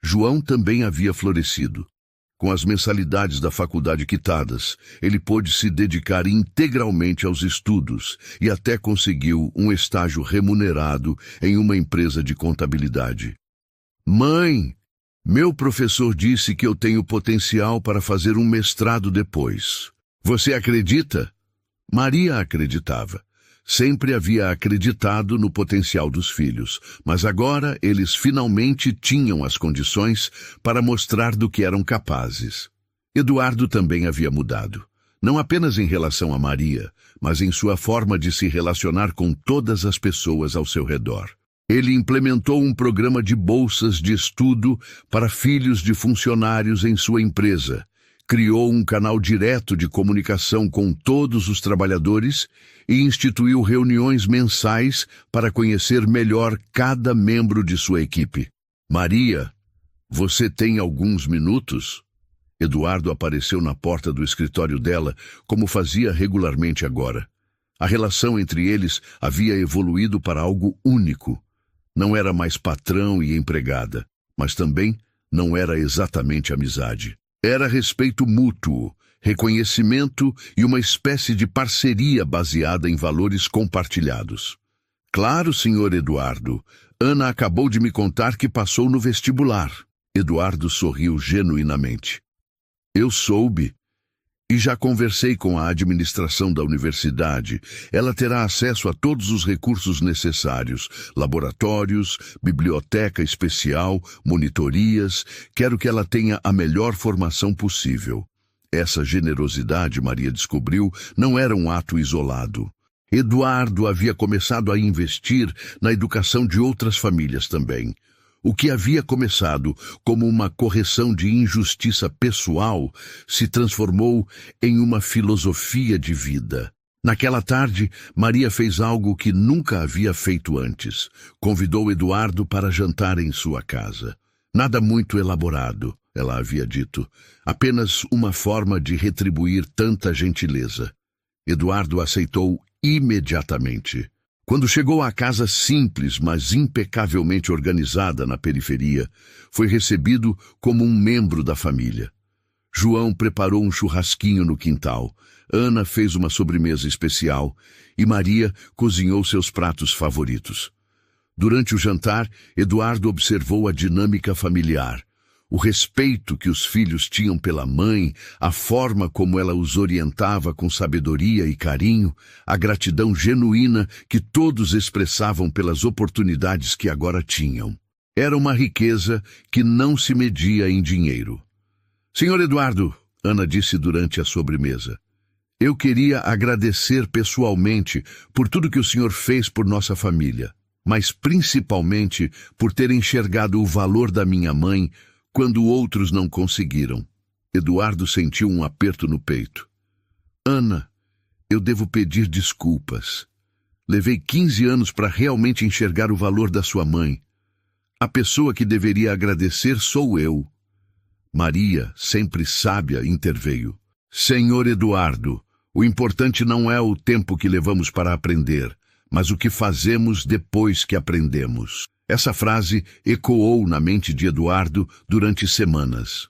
S1: João também havia florescido. Com as mensalidades da faculdade quitadas, ele pôde se dedicar integralmente aos estudos e até conseguiu um estágio remunerado em uma empresa de contabilidade. Mãe, meu professor disse que eu tenho potencial para fazer um mestrado depois. Você acredita? Maria acreditava. Sempre havia acreditado no potencial dos filhos, mas agora eles finalmente tinham as condições para mostrar do que eram capazes. Eduardo também havia mudado, não apenas em relação a Maria, mas em sua forma de se relacionar com todas as pessoas ao seu redor. Ele implementou um programa de bolsas de estudo para filhos de funcionários em sua empresa, criou um canal direto de comunicação com todos os trabalhadores e instituiu reuniões mensais para conhecer melhor cada membro de sua equipe. Maria, você tem alguns minutos? Eduardo apareceu na porta do escritório dela, como fazia regularmente agora. A relação entre eles havia evoluído para algo único. Não era mais patrão e empregada, mas também não era exatamente amizade. Era respeito mútuo, reconhecimento e uma espécie de parceria baseada em valores compartilhados. Claro, senhor Eduardo. Ana acabou de me contar que passou no vestibular. Eduardo sorriu genuinamente. Eu soube. E já conversei com a administração da universidade. Ela terá acesso a todos os recursos necessários, laboratórios, biblioteca especial, monitorias. Quero que ela tenha a melhor formação possível. Essa generosidade, Maria descobriu, não era um ato isolado. Eduardo havia começado a investir na educação de outras famílias também. O que havia começado como uma correção de injustiça pessoal se transformou em uma filosofia de vida. Naquela tarde, Maria fez algo que nunca havia feito antes. Convidou Eduardo para jantar em sua casa. Nada muito elaborado, ela havia dito. Apenas uma forma de retribuir tanta gentileza. Eduardo aceitou imediatamente. Quando chegou à casa simples, mas impecavelmente organizada na periferia, foi recebido como um membro da família. João preparou um churrasquinho no quintal, Ana fez uma sobremesa especial e Maria cozinhou seus pratos favoritos. Durante o jantar, Eduardo observou a dinâmica familiar. O respeito que os filhos tinham pela mãe, a forma como ela os orientava com sabedoria e carinho, a gratidão genuína que todos expressavam pelas oportunidades que agora tinham. Era uma riqueza que não se media em dinheiro. Senhor Eduardo, Ana disse durante a sobremesa, eu queria agradecer pessoalmente por tudo que o senhor fez por nossa família, mas principalmente por ter enxergado o valor da minha mãe quando outros não conseguiram. Eduardo sentiu um aperto no peito. Ana, eu devo pedir desculpas. Levei 15 anos para realmente enxergar o valor da sua mãe. A pessoa que deveria agradecer sou eu. Maria, sempre sábia, interveio. Senhor Eduardo, o importante não é o tempo que levamos para aprender, mas o que fazemos depois que aprendemos. Essa frase ecoou na mente de Eduardo durante semanas.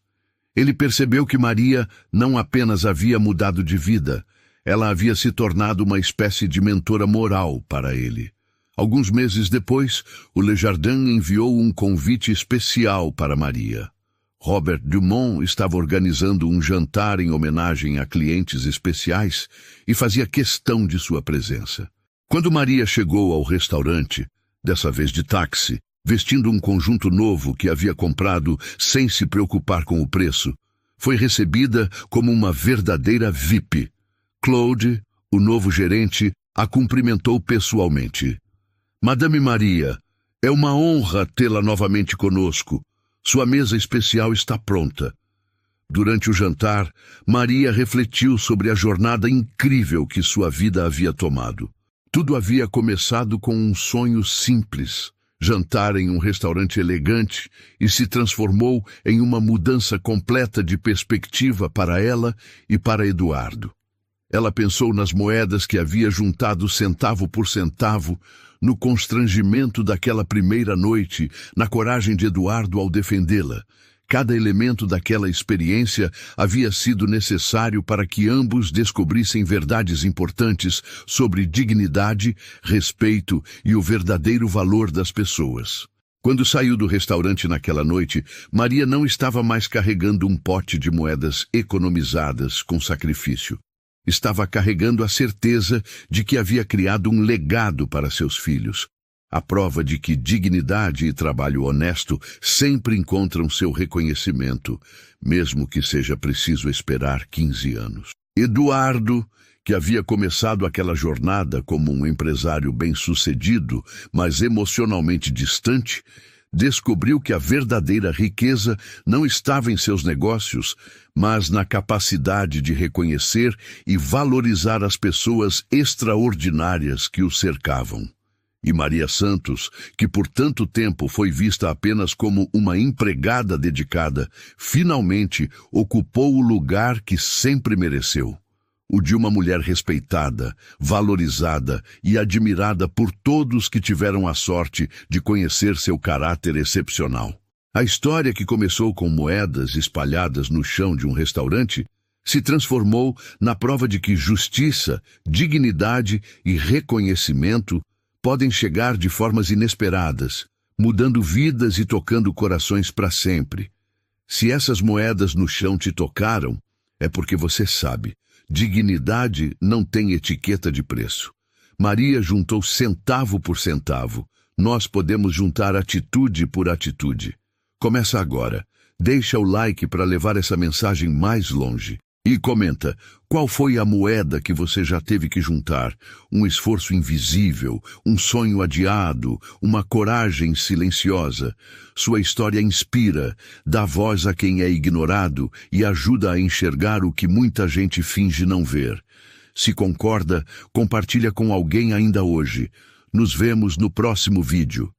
S1: Ele percebeu que Maria não apenas havia mudado de vida, ela havia se tornado uma espécie de mentora moral para ele. Alguns meses depois, o Desjardins enviou um convite especial para Maria. Robert Dumont estava organizando um jantar em homenagem a clientes especiais e fazia questão de sua presença. Quando Maria chegou ao restaurante, dessa vez de táxi, vestindo um conjunto novo que havia comprado sem se preocupar com o preço, Foi recebida como uma verdadeira VIP. Claude, o novo gerente, a cumprimentou pessoalmente. Madame Maria, é uma honra tê-la novamente conosco. Sua mesa especial está pronta. Durante o jantar, Maria refletiu sobre a jornada incrível que sua vida havia tomado. Tudo havia começado com um sonho simples, jantar em um restaurante elegante, e se transformou em uma mudança completa de perspectiva para ela e para Eduardo. Ela pensou nas moedas que havia juntado centavo por centavo, no constrangimento daquela primeira noite, na coragem de Eduardo ao defendê-la. Cada elemento daquela experiência havia sido necessário para que ambos descobrissem verdades importantes sobre dignidade, respeito e o verdadeiro valor das pessoas. Quando saiu do restaurante naquela noite, Maria não estava mais carregando um pote de moedas economizadas com sacrifício. Estava carregando a certeza de que havia criado um legado para seus filhos. A prova de que dignidade e trabalho honesto sempre encontram seu reconhecimento, mesmo que seja preciso esperar 15 anos. Eduardo, que havia começado aquela jornada como um empresário bem-sucedido, mas emocionalmente distante, descobriu que a verdadeira riqueza não estava em seus negócios, mas na capacidade de reconhecer e valorizar as pessoas extraordinárias que o cercavam. E Maria Santos, que por tanto tempo foi vista apenas como uma empregada dedicada, finalmente ocupou o lugar que sempre mereceu. O de uma mulher respeitada, valorizada e admirada por todos que tiveram a sorte de conhecer seu caráter excepcional. A história, que começou com moedas espalhadas no chão de um restaurante, se transformou na prova de que justiça, dignidade e reconhecimento podem chegar de formas inesperadas, mudando vidas e tocando corações para sempre. Se essas moedas no chão te tocaram, é porque você sabe, dignidade não tem etiqueta de preço. Maria juntou centavo por centavo. Nós podemos juntar atitude por atitude. Começa agora. Deixa o like para levar essa mensagem mais longe. E comenta, qual foi a moeda que você já teve que juntar? Um esforço invisível, um sonho adiado, uma coragem silenciosa. Sua história inspira, dá voz a quem é ignorado e ajuda a enxergar o que muita gente finge não ver. Se concorda, compartilha com alguém ainda hoje. Nos vemos no próximo vídeo.